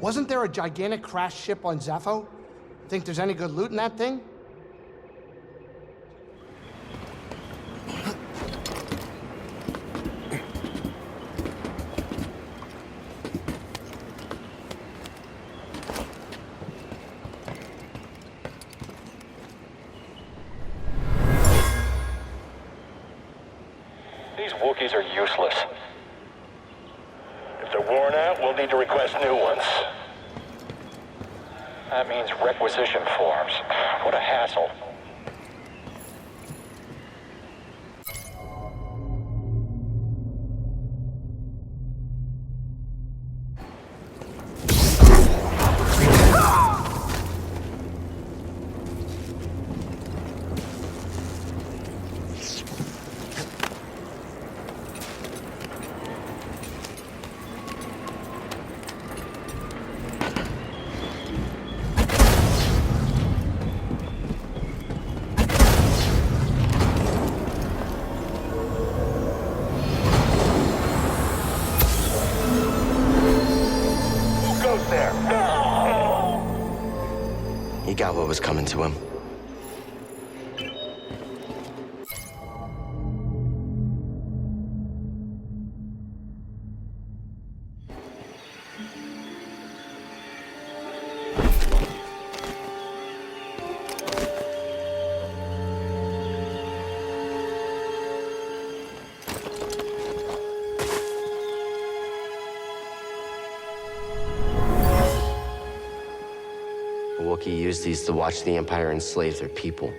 Wasn't there a gigantic crashed ship on Zepho? Think there's any good loot in that thing? These Wookiees are useless. If they're worn out, we'll need to request new ones. That means requisition forms. What a hassle. He got what was coming to him. Wookiee used these to watch the Empire enslave their people.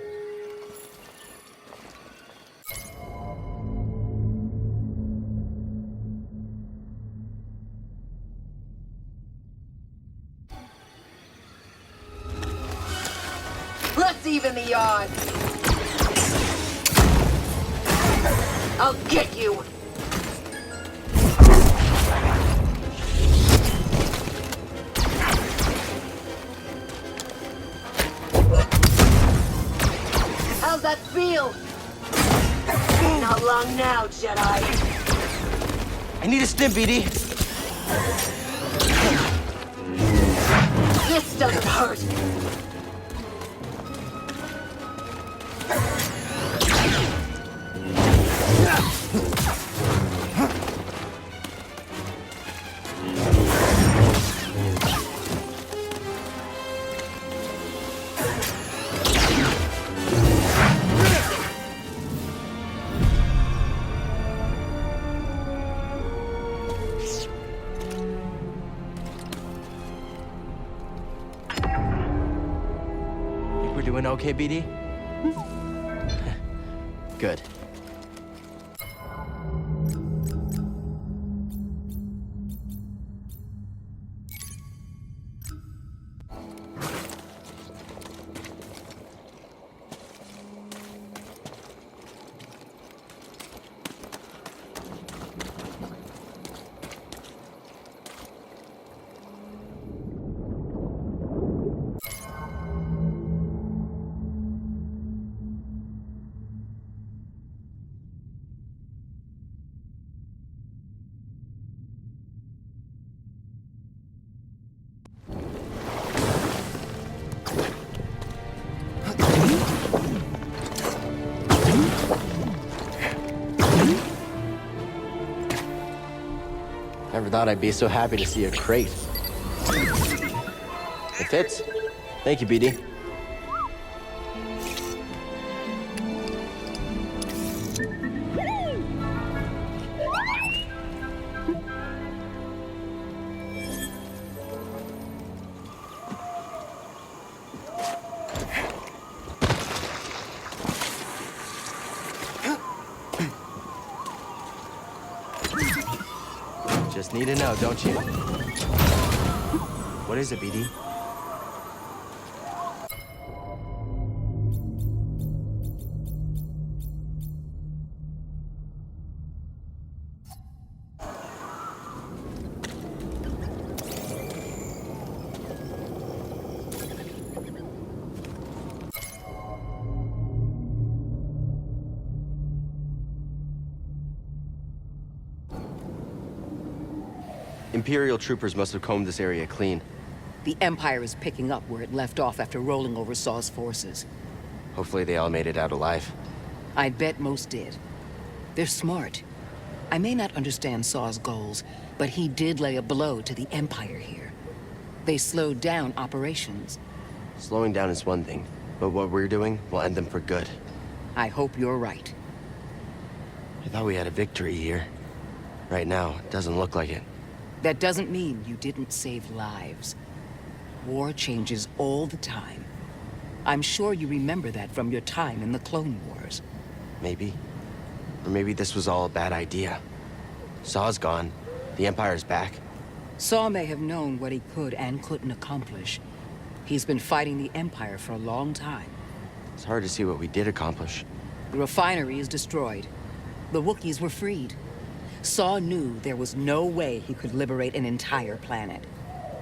Let's even the odds. I'll get you. How's that feel? Not long now, Jedi. I need a stim, BD. This doesn't hurt. We're doing okay, BD? Good. Never thought I'd be so happy to see a crate. It fits. Thank you, BD. Just need to know, don't you? What is it, BD? Imperial troopers must have combed this area clean. The Empire is picking up where it left off after rolling over Saw's forces. Hopefully they all made it out alive. I bet most did. They're smart. I may not understand Saw's goals, but he did lay a blow to the Empire here. They slowed down operations. Slowing down is one thing, but what we're doing will end them for good. I hope you're right. I thought we had a victory here. Right now, it doesn't look like it. That doesn't mean you didn't save lives. War changes all the time. I'm sure you remember that from your time in the Clone Wars. Maybe. Or maybe this was all a bad idea. Saw's gone. The Empire's back. Saw may have known what he could and couldn't accomplish. He's been fighting the Empire for a long time. It's hard to see what we did accomplish. The refinery is destroyed. The Wookiees were freed. Saw knew there was no way he could liberate an entire planet.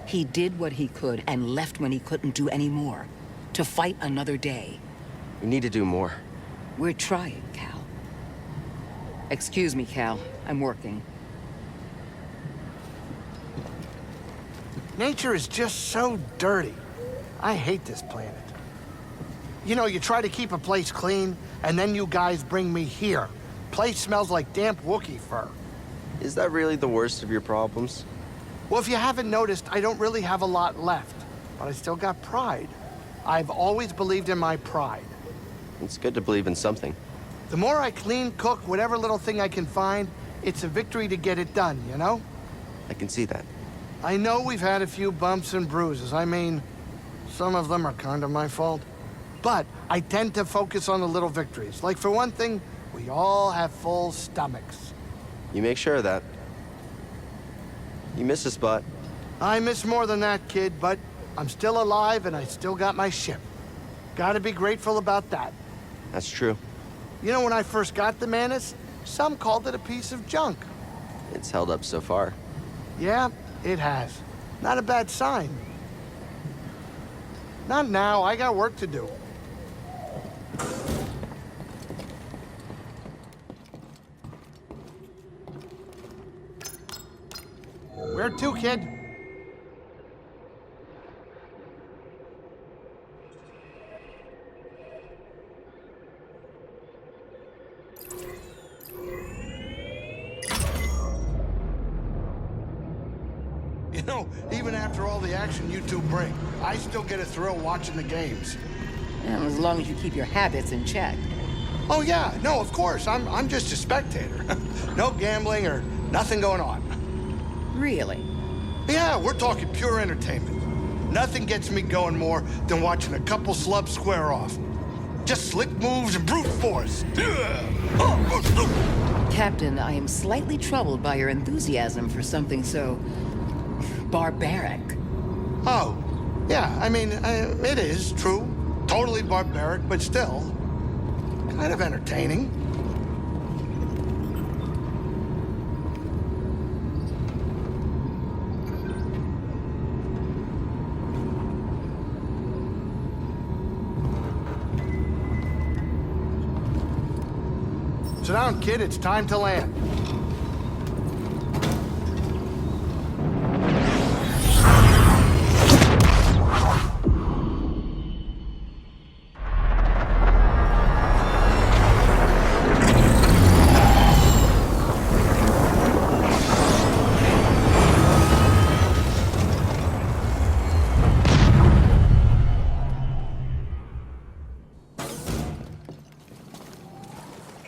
He did what he could and left when he couldn't do any more. To fight another day. We need to do more. We're trying, Cal. Excuse me, Cal. I'm working. Nature is just so dirty. I hate this planet. You know, you try to keep a place clean, and then you guys bring me here. Place smells like damp Wookiee fur. Is that really the worst of your problems? Well, if you haven't noticed, I don't really have a lot left, but I still got pride. I've always believed in my pride. It's good to believe in something. The more I clean, cook, whatever little thing I can find, it's a victory to get it done, you know? I can see that. I know we've had a few bumps and bruises. I mean, some of them are kind of my fault. But I tend to focus on the little victories. Like, for one thing, we all have full stomachs. You make sure of that. You miss a spot. I miss more than that, kid, but I'm still alive and I still got my ship. Gotta be grateful about that. That's true. You know, when I first got the Manus, some called it a piece of junk. It's held up so far. Yeah, it has. Not a bad sign. Not now, I got work to do. Where to, kid? You know, even after all the action you two bring, I still get a thrill watching the games. As long as you keep your habits in check. Oh yeah, no, of course. I'm just a spectator. No gambling or nothing going on. Really? Yeah, we're talking pure entertainment. Nothing gets me going more than watching a couple slubs square off. Just slick moves and brute force. Captain, I am slightly troubled by your enthusiasm for something so barbaric. Oh, yeah, I mean, it is true. Totally barbaric, but still kind of entertaining. Sit down, kid. It's time to land.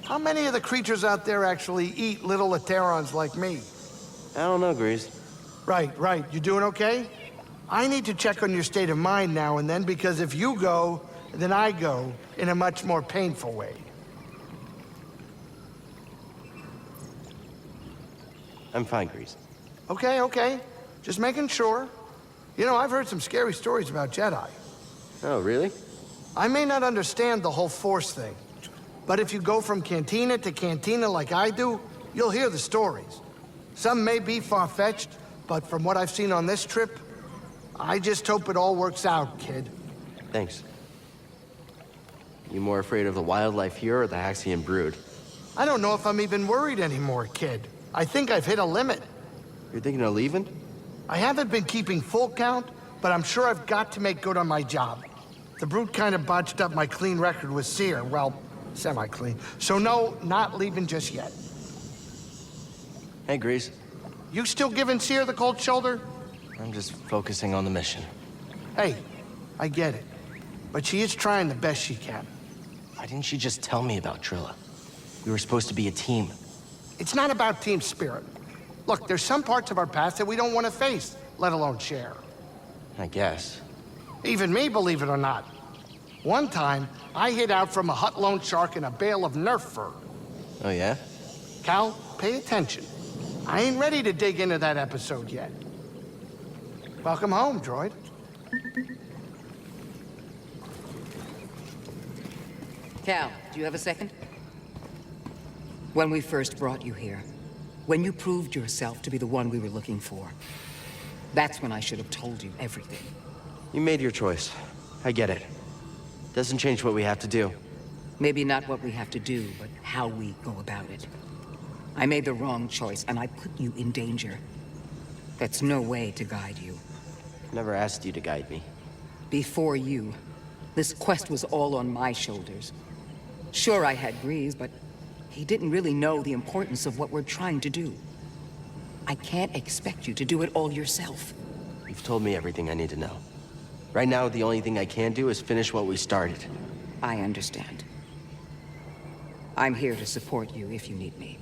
How many of the creatures out there actually eat little Aterons like me? I don't know, Grease. Right. You doing okay? I need to check on your state of mind now and then, because if you go, then I go in a much more painful way. I'm fine, Grease. Okay. Just making sure. You know, I've heard some scary stories about Jedi. Oh, really? I may not understand the whole Force thing, but if you go from cantina to cantina like I do, you'll hear the stories. Some may be far-fetched, but from what I've seen on this trip, I just hope it all works out, kid. Thanks. You more afraid of the wildlife here or the Haxian brood? I don't know if I'm even worried anymore, kid. I think I've hit a limit. You're thinking of leaving? I haven't been keeping full count, but I'm sure I've got to make good on my job. The Brute kind of botched up my clean record with Seer. Well, semi-clean. So no, not leaving just yet. Hey, Grease. You still giving Seer the cold shoulder? I'm just focusing on the mission. Hey, I get it. But she is trying the best she can. Why didn't she just tell me about Trilla? We were supposed to be a team. It's not about team spirit. Look, there's some parts of our past that we don't want to face, let alone share. I guess. Even me, believe it or not. One time, I hid out from a hut loan shark in a bale of Nerf fur. Oh, yeah? Cal, pay attention. I ain't ready to dig into that episode yet. Welcome home, droid. Cal, do you have a second? When we first brought you here, when you proved yourself to be the one we were looking for, that's when I should have told you everything. You made your choice. I get it. Doesn't change what we have to do. Maybe not what we have to do, but how we go about it. I made the wrong choice, and I put you in danger. That's no way to guide you. Never asked you to guide me. Before you, this quest was all on my shoulders. Sure, I had Grease, but he didn't really know the importance of what we're trying to do. I can't expect you to do it all yourself. You've told me everything I need to know. Right now, the only thing I can do is finish what we started. I understand. I'm here to support you if you need me.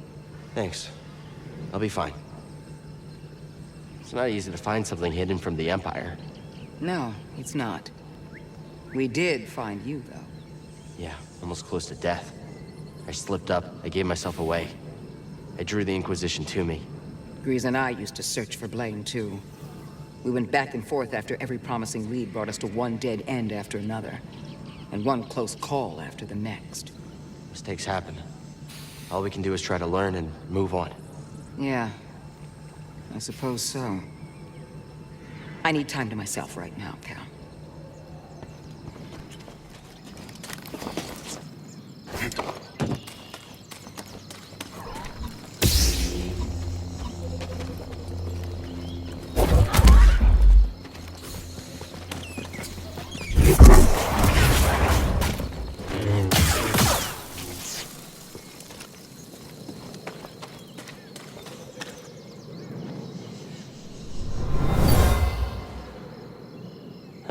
Thanks. I'll be fine. It's not easy to find something hidden from the Empire. No, it's not. We did find you, though. Yeah, almost close to death. I slipped up. I gave myself away. I drew the Inquisition to me. Grease and I used to search for blame, too. We went back and forth after every promising lead brought us to one dead end after another. And one close call after the next. Mistakes happen. All we can do is try to learn and move on. Yeah, I suppose so. I need time to myself right now, Cal.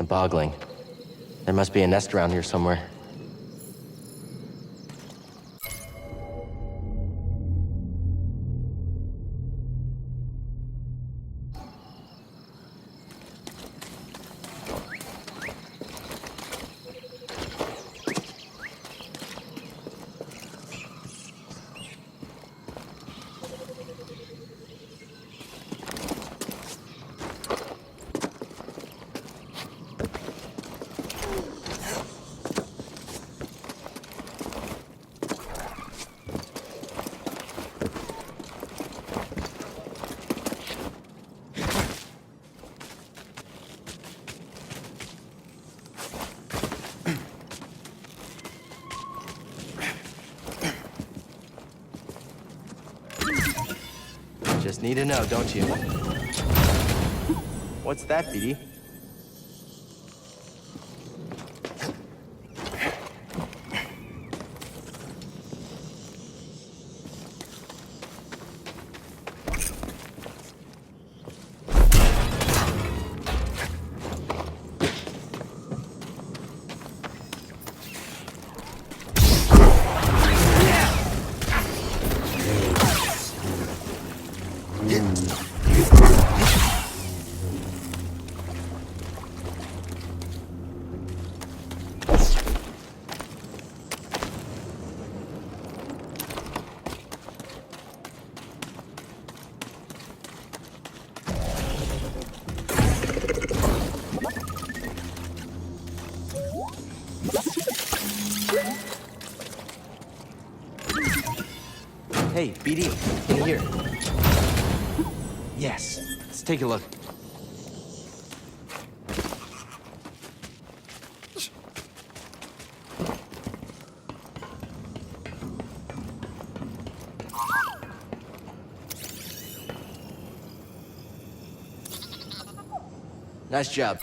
Boggling. There must be a nest around here somewhere. Just need to know, don't you? What's that, BD? Hey, BD, in here. Yes, let's take a look. Nice job.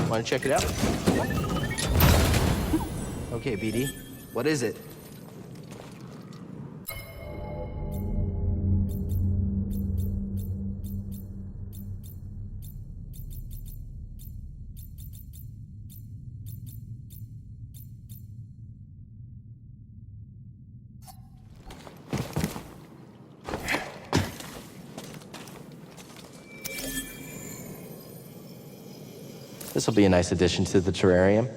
Want to check it out? Okay, BD. What is it? This will be a nice addition to the terrarium.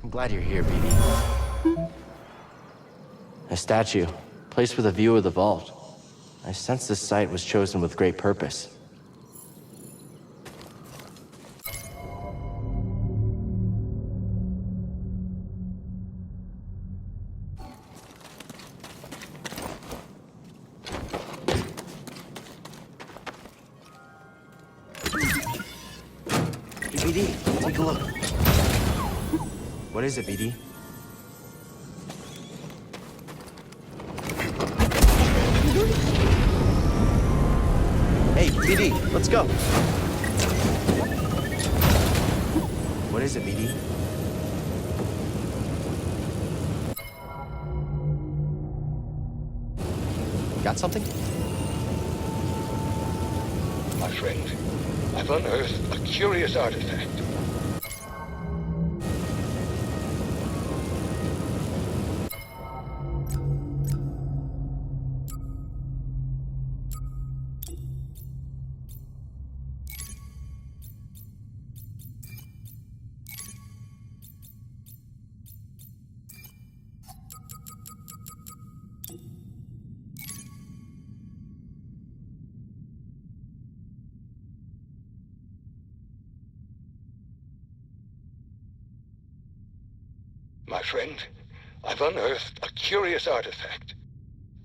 I'm glad you're here, BD. A statue, placed with a view of the vault. I sense this site was chosen with great purpose. BD, take a look. What is it, BD? Hey, BD, let's go. What is it, BD? Got something? My friend, I've unearthed a curious artifact. My friend, I've unearthed a curious artifact.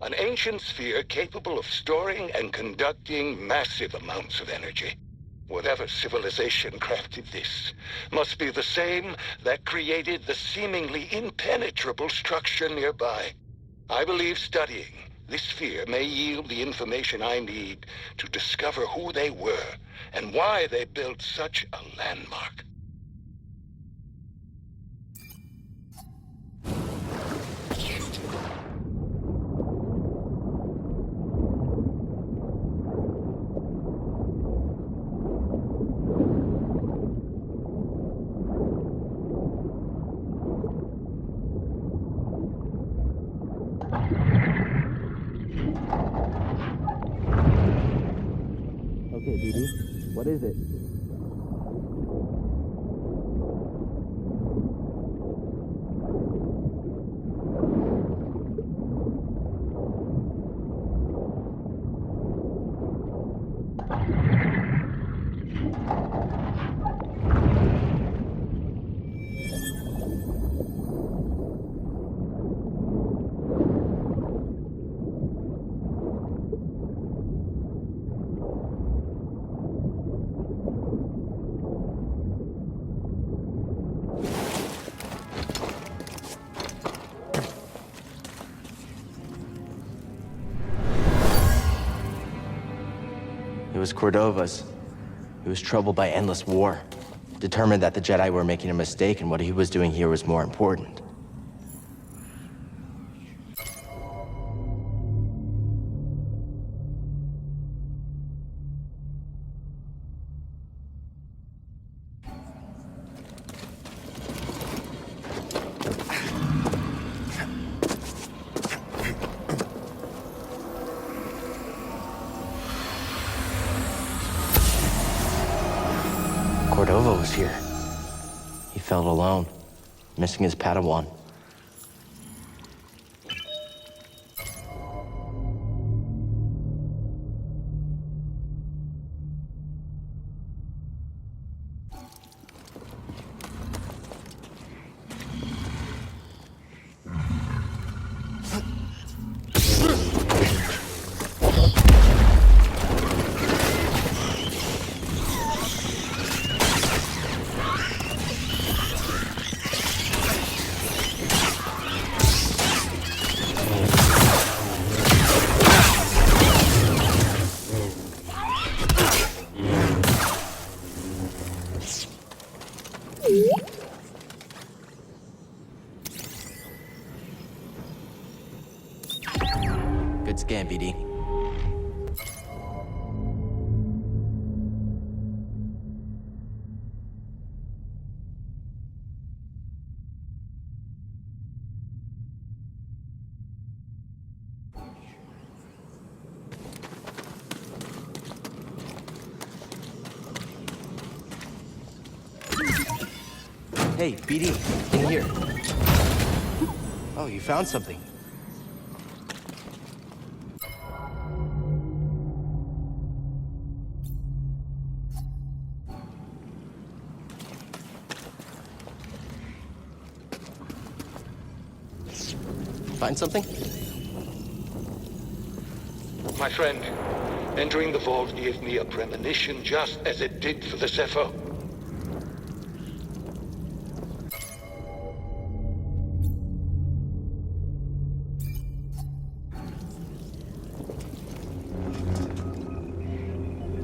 An ancient sphere capable of storing and conducting massive amounts of energy. Whatever civilization crafted this must be the same that created the seemingly impenetrable structure nearby. I believe studying this sphere may yield the information I need to discover who they were and why they built such a landmark. Okay, BD, what is it? It was Cordova's. He was troubled by endless war, determined that the Jedi were making a mistake and what he was doing here was more important. Cordova was here. He felt alone, missing his Padawan. Hey, BD, in here. Oh, you found something. Find something? My friend, entering the vault gave me a premonition just as it did for the Zephyr.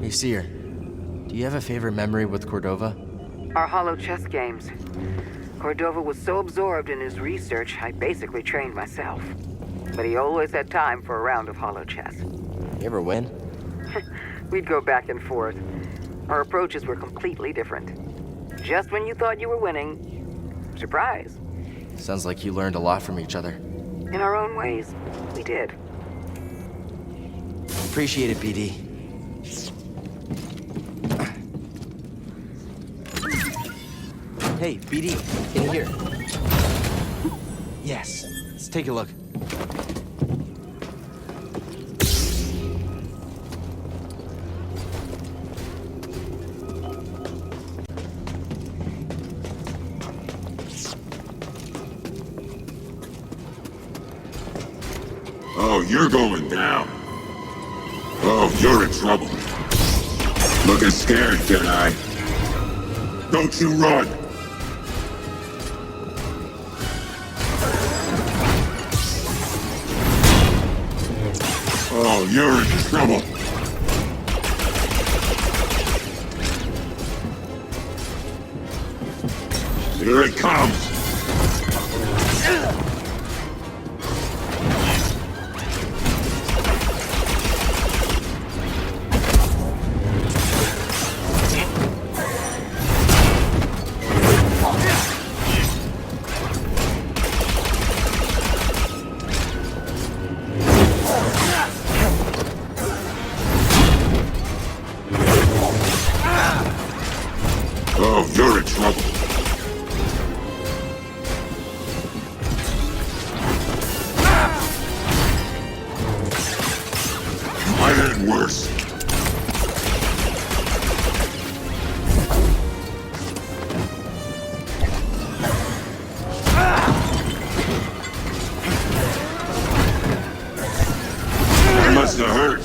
Hey, Seer. Do you have a favorite memory with Cordova? Our hollow chess games. Cordova was so absorbed in his research, I basically trained myself. But he always had time for a round of hollow chess. You ever win? We'd go back and forth. Our approaches were completely different. Just when you thought you were winning, surprise. Sounds like you learned a lot from each other. In our own ways, we did. Appreciate it, BD. Hey, BD, in here. Yes, let's take a look. Oh, you're going down. Oh, you're in trouble. Looking scared, Jedi. Don't you run! Oh, you're in trouble. Here it comes. Oh, you're in trouble. Might end worse. That must have hurt.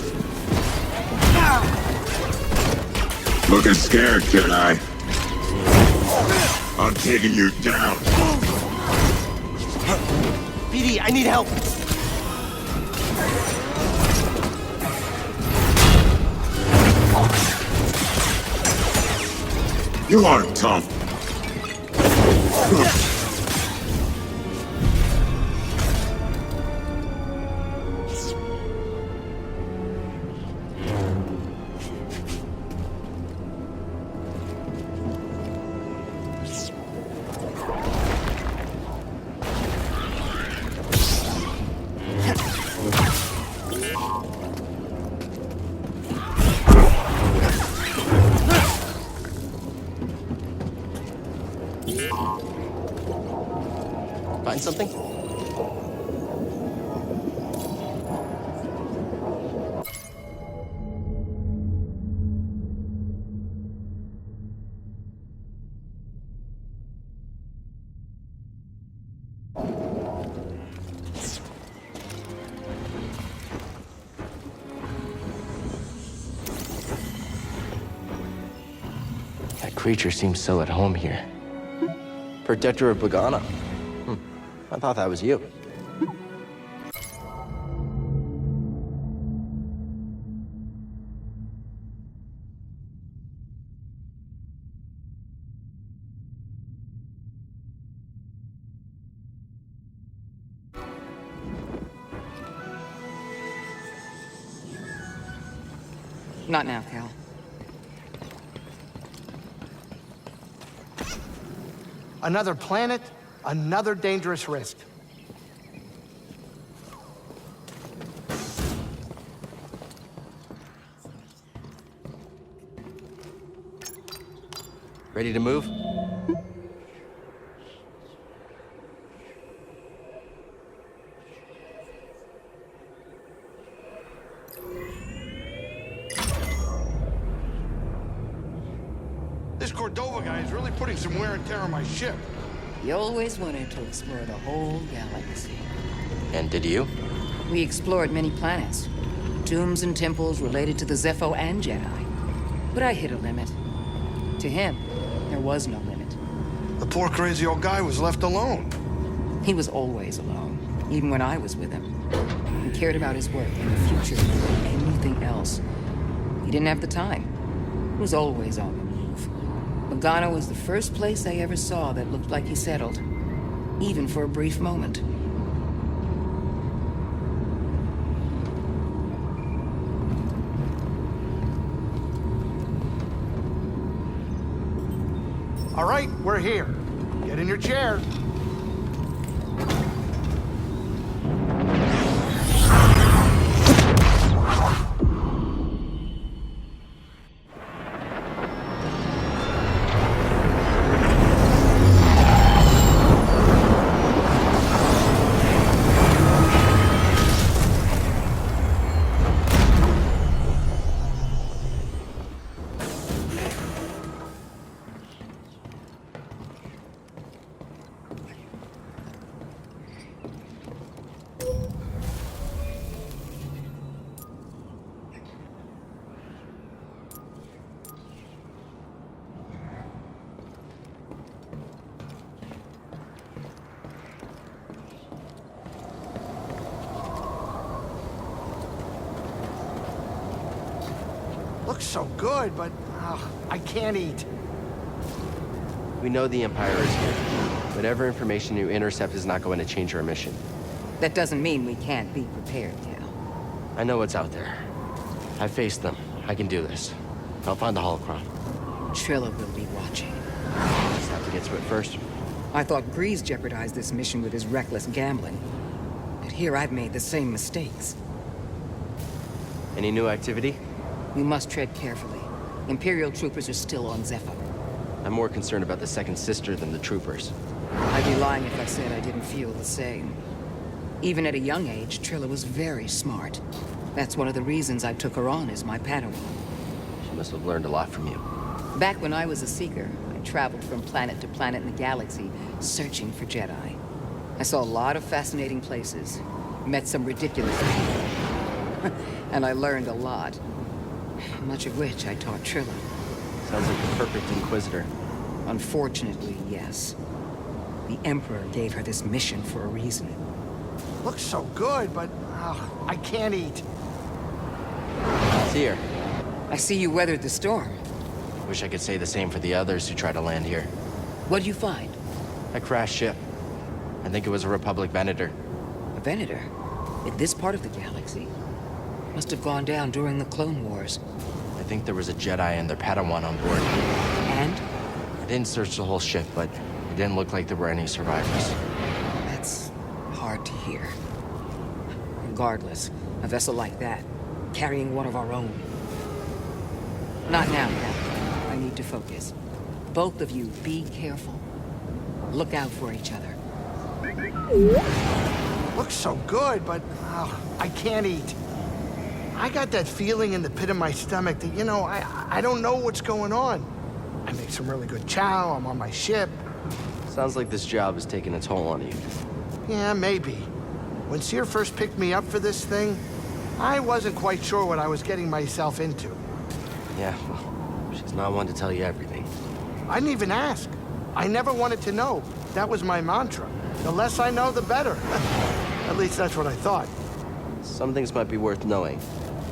Looking scared, Jedi. I'm taking you down. BD, I need help. You aren't tough. Find something? That creature seems so at home here. Protector of Pagana. I thought that was you. Not now, Cal. Another planet, another dangerous risk. Ready to move? This Cordova guy is really putting some wear and tear on my ship. He always wanted to explore the whole galaxy. And did you? We explored many planets. Tombs and temples related to the Zepho and Jedi. But I hit a limit. To him, there was no limit. The poor crazy old guy was left alone. He was always alone, even when I was with him. He cared about his work and the future more than anything else. He didn't have the time. He was always on the move. Logano was the first place I ever saw that looked like he settled, even for a brief moment. All right, we're here. Get in your chair. Looks so good, but I can't eat. We know the Empire is here. Whatever information you intercept is not going to change our mission. That doesn't mean we can't be prepared, Cal. I know what's out there. I faced them. I can do this. I'll find the holocron. Trilla will be watching. Just have to get to it first. I thought Grease jeopardized this mission with his reckless gambling. But here I've made the same mistakes. Any new activity? We must tread carefully. Imperial troopers are still on Zepho. I'm more concerned about the second sister than the troopers. I'd be lying if I said I didn't feel the same. Even at a young age, Trilla was very smart. That's one of the reasons I took her on as my Padawan. She must have learned a lot from you. Back when I was a Seeker, I traveled from planet to planet in the galaxy, searching for Jedi. I saw a lot of fascinating places, met some ridiculous people, and I learned a lot. Much of which I taught Trilla. Sounds like the perfect Inquisitor. Unfortunately, yes. The Emperor gave her this mission for a reason. Looks so good, but I can't eat. See her. I see you weathered the storm. Wish I could say the same for the others who tried to land here. What'd you find? A crashed ship. I think it was a Republic Venator. A Venator? In this part of the galaxy? Must have gone down during the Clone Wars. I think there was a Jedi and their Padawan on board. And? I didn't search the whole ship, but it didn't look like there were any survivors. That's hard to hear. Regardless, a vessel like that, carrying one of our own. Not now, Captain. I need to focus. Both of you, be careful. Look out for each other. Looks so good, but I can't eat. I got that feeling in the pit of my stomach that, you know, I don't know what's going on. I make some really good chow, I'm on my ship. Sounds like this job is taking a toll on you. Yeah, maybe. When Seer first picked me up for this thing, I wasn't quite sure what I was getting myself into. Yeah, well, she's not one to tell you everything. I didn't even ask. I never wanted to know. That was my mantra. The less I know, the better. At least that's what I thought. Some things might be worth knowing.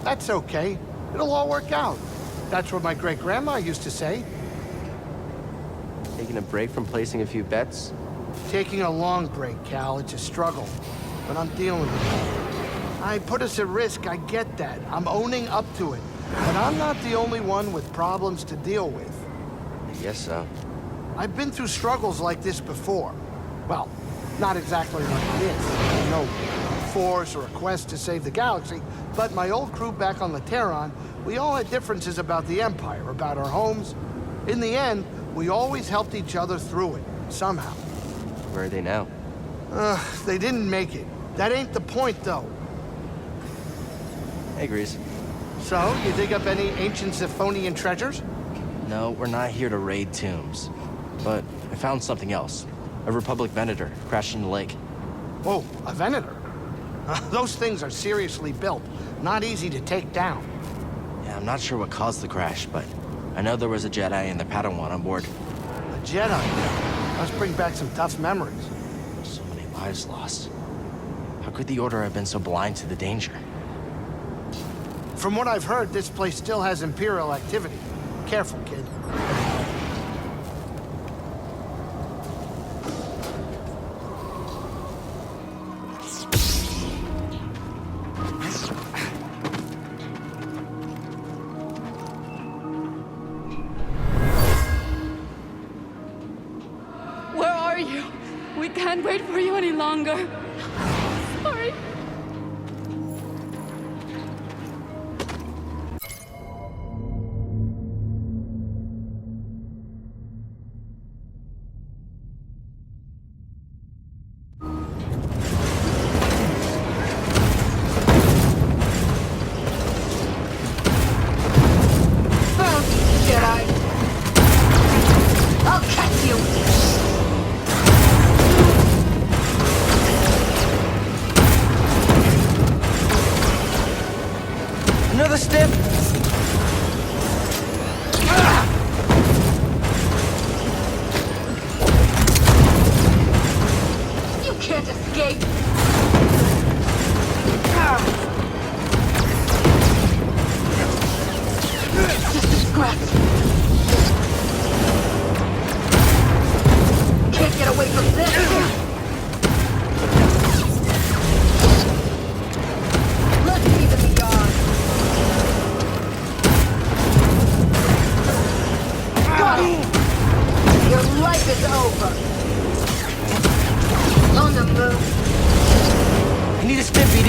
That's okay. It'll all work out. That's what my great-grandma used to say. Taking a break from placing a few bets? Taking a long break, Cal. It's a struggle. But I'm dealing with it. I put us at risk, I get that. I'm owning up to it. But I'm not the only one with problems to deal with. I guess so. I've been through struggles like this before. Well, not exactly like this. No force or a quest to save the galaxy, but my old crew back on the Terran, we all had differences about the Empire, about our homes. In the end, we always helped each other through it, somehow. Where are they now? They didn't make it. That ain't the point, though. Hey, Grease. So, you dig up any ancient Zephonian treasures? No, we're not here to raid tombs. But I found something else. A Republic Venator crashed in the lake. Whoa, a Venator? Those things are seriously built. Not easy to take down. Yeah, I'm not sure what caused the crash, but I know there was a Jedi and their Padawan on board. A Jedi? Must bring back some tough memories. So many lives lost. How could the Order have been so blind to the danger? From what I've heard, this place still has Imperial activity. Careful, kid. Where are you? We can't wait for you any longer. Sorry. Found you, Jedi. I'll catch you. Another step! You can't escape. Just a scratch. Can't get away from this. Let's see the beyond. Got it. Your life is over. On the move. I need a step, BD.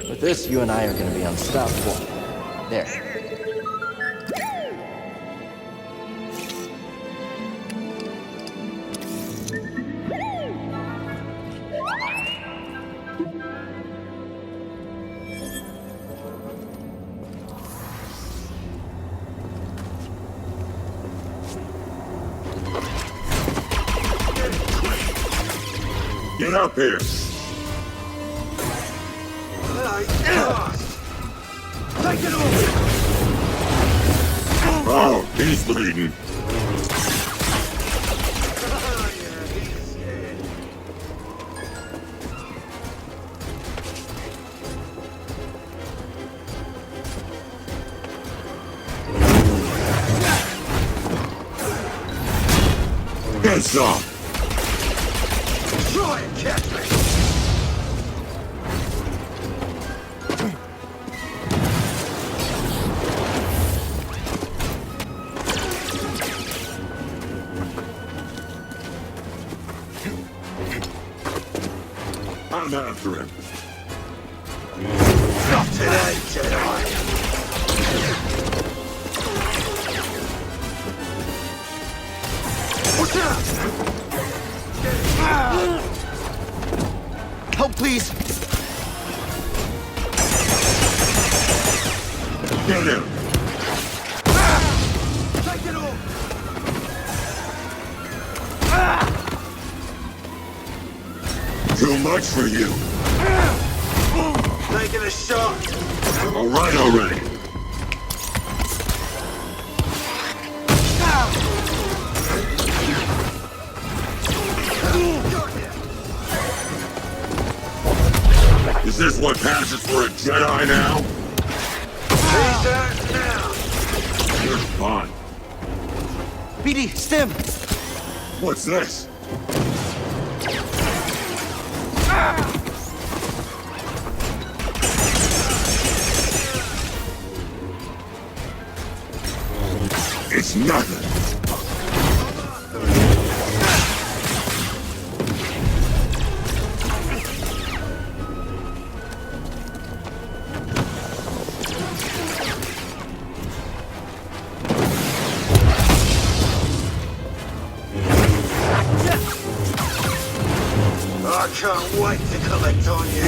With this, you and I are gonna be unstoppable. There. Get up here! Take it over! Oh, he's bleeding. Get some! Try and catch me! I'm after him. Not today, Jedi! What's up? Help, please! Get him! Take it off! Too much for you. Taking a shot! All right already. Is this what passes for a Jedi now? He's out now! You're fine. BD, stim! What's this? It's It's nothing. I can't wait to collect on you.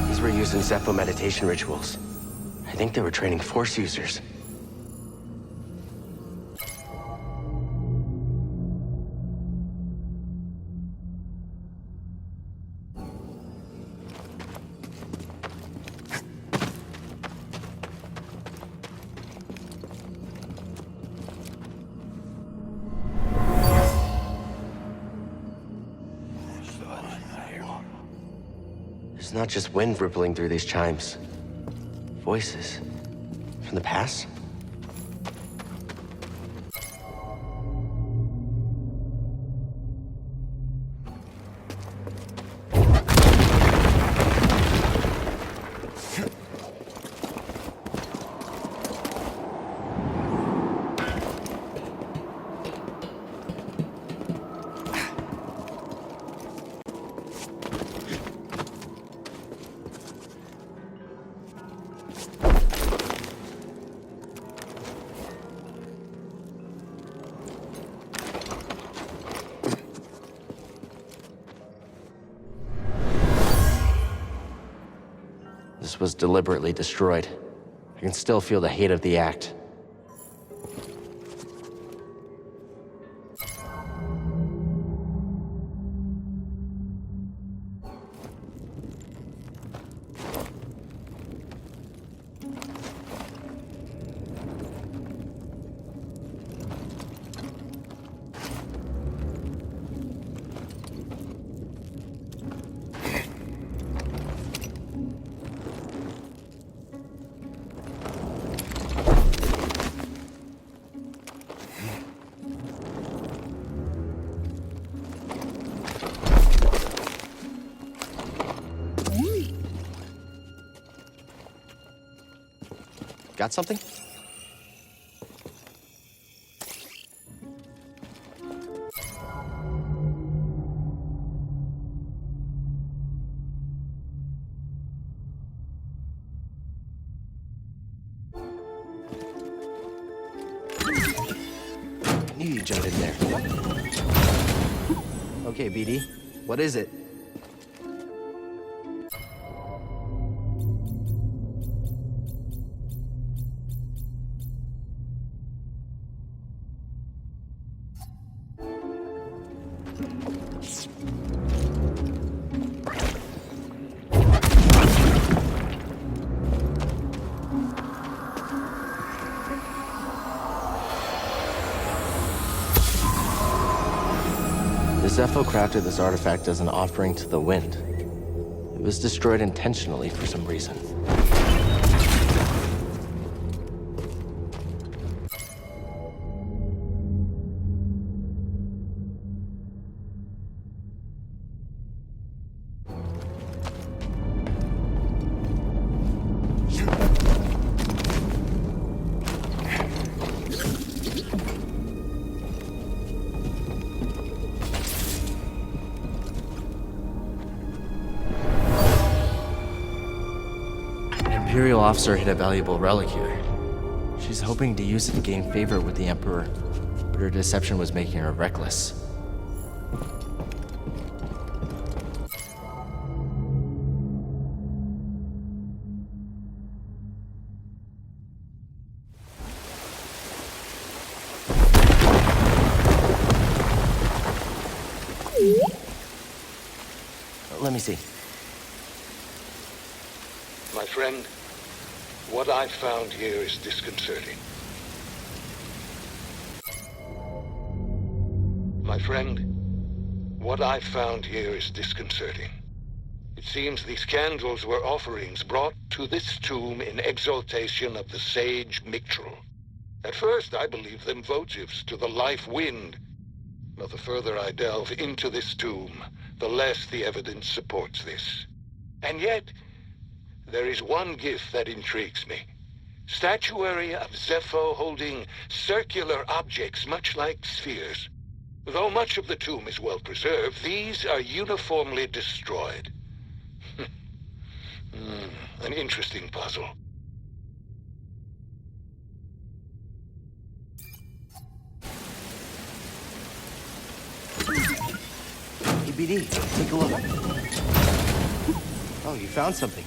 These were used in Zepho meditation rituals. I think they were training Force users. There's not just wind rippling through these chimes. Voices. From the past? This was deliberately destroyed. I can still feel the hate of the act. Got something? I knew you jumped in there. Okay, BD. What is it? Zepho crafted this artifact as an offering to the wind. It was destroyed intentionally for some reason. Imperial officer hid a valuable relic here. She's hoping to use it to gain favor with the Emperor, but her deception was making her reckless. Let me see. My friend, what I found here is disconcerting. My friend, what I found here is disconcerting. It seems these candles were offerings brought to this tomb in exaltation of the sage Mictrel. At first, I believed them votives to the life wind. But the further I delve into this tomb, the less the evidence supports this. And yet, there is one gift that intrigues me. Statuary of Zepho holding circular objects much like spheres. Though much of the tomb is well preserved, these are uniformly destroyed. An interesting puzzle. Hey, BD, take a look. Oh, you found something.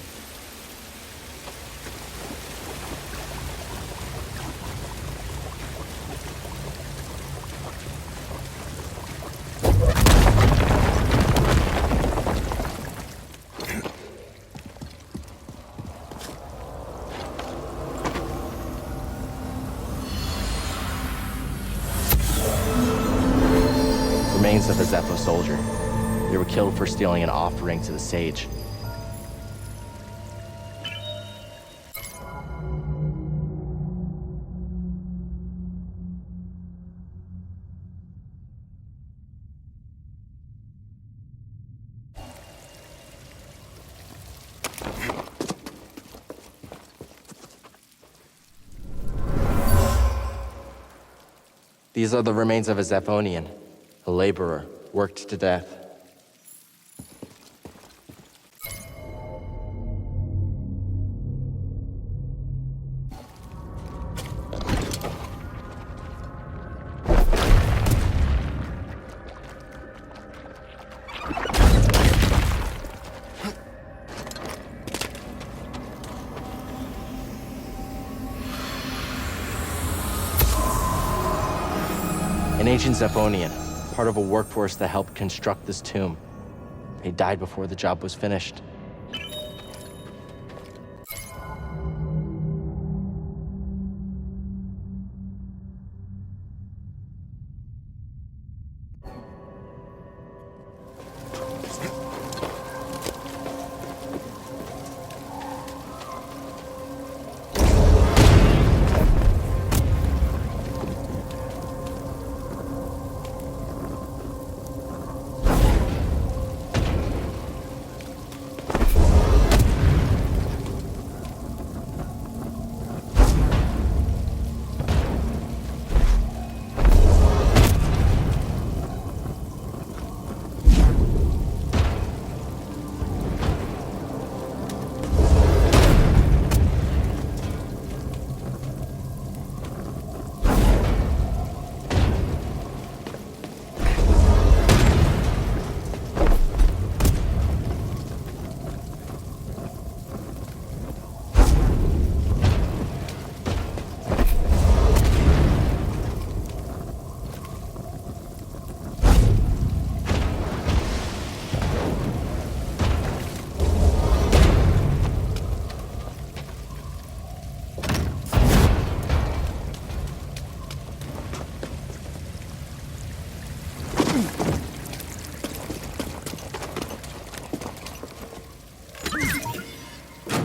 Remains of a Zepho soldier. They were killed for stealing an offering to the sage. These are the remains of a Zephonian, a laborer, worked to death. An ancient Zephonian, part of a workforce that helped construct this tomb. They died before the job was finished.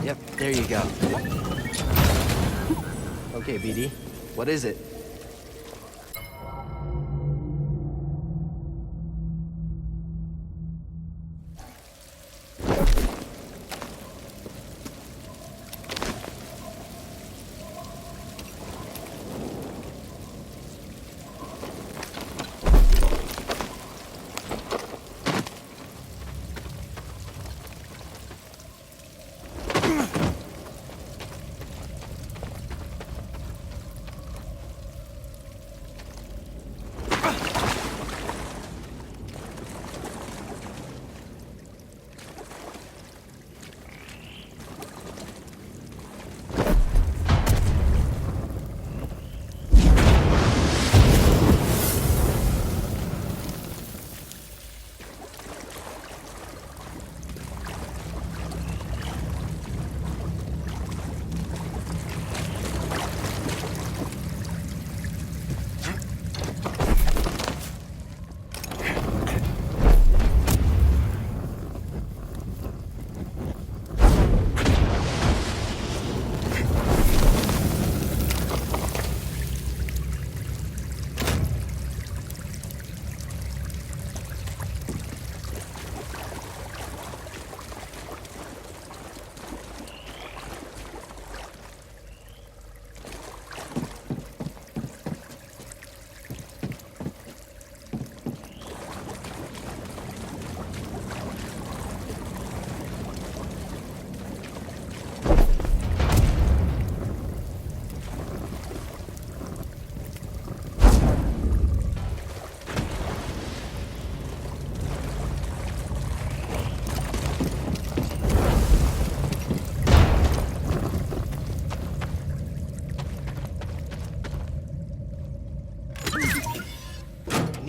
Yep, there you go. Okay, BD, what is it?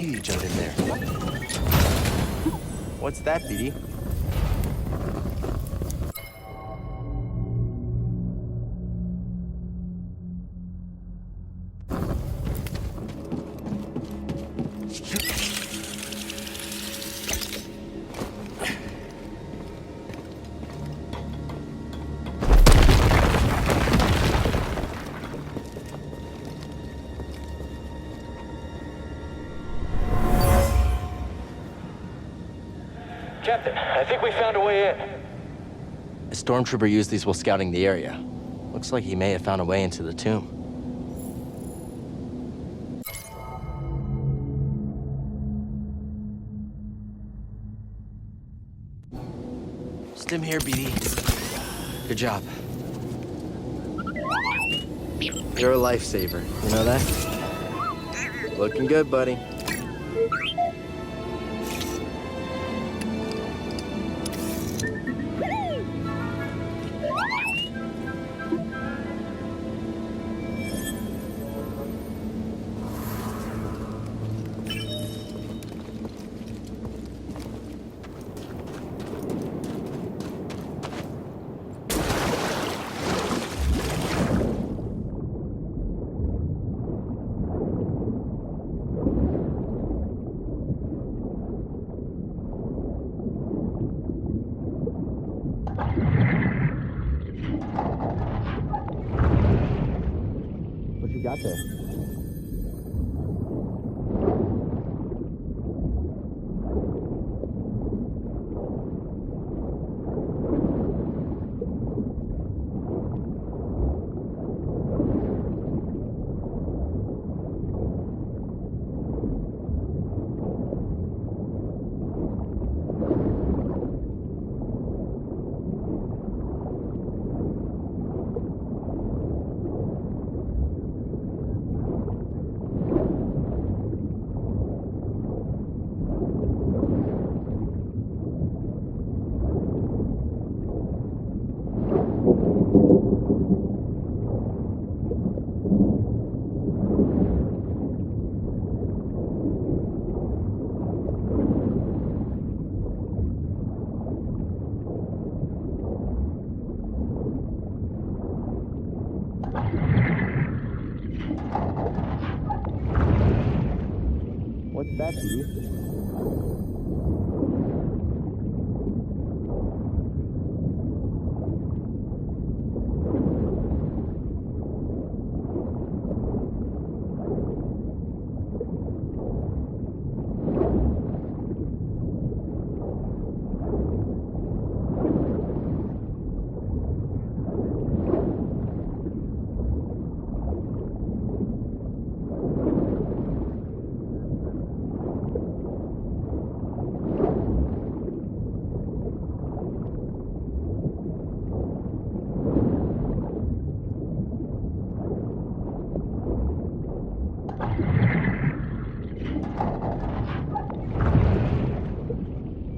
Knew you'd jump in there. What's that, BD? Captain, I think we found a way in. A stormtrooper used these while scouting the area. Looks like he may have found a way into the tomb. Stim here, BD. Good job. You're a lifesaver, you know that? Looking good, buddy. What you got there? What's that, BD?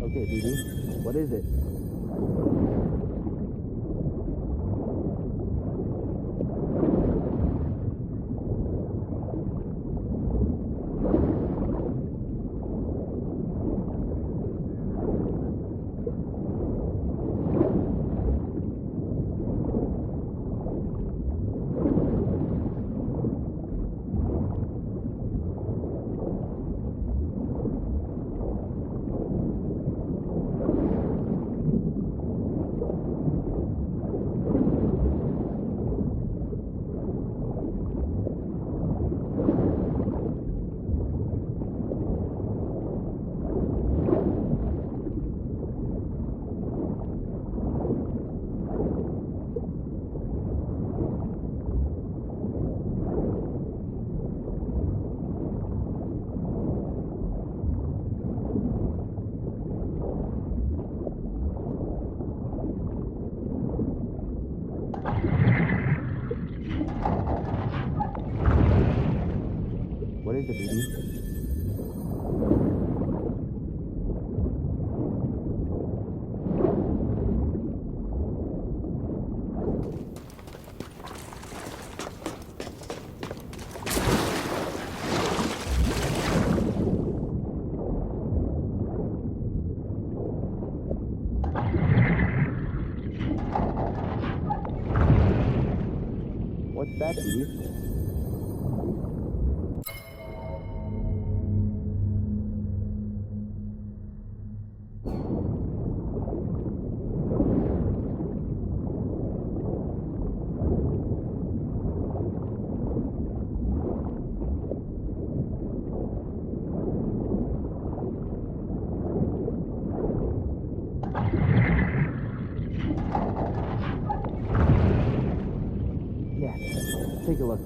Okay, BD, what is it? What is it, BD? What's that, dude? Yeah, take a look.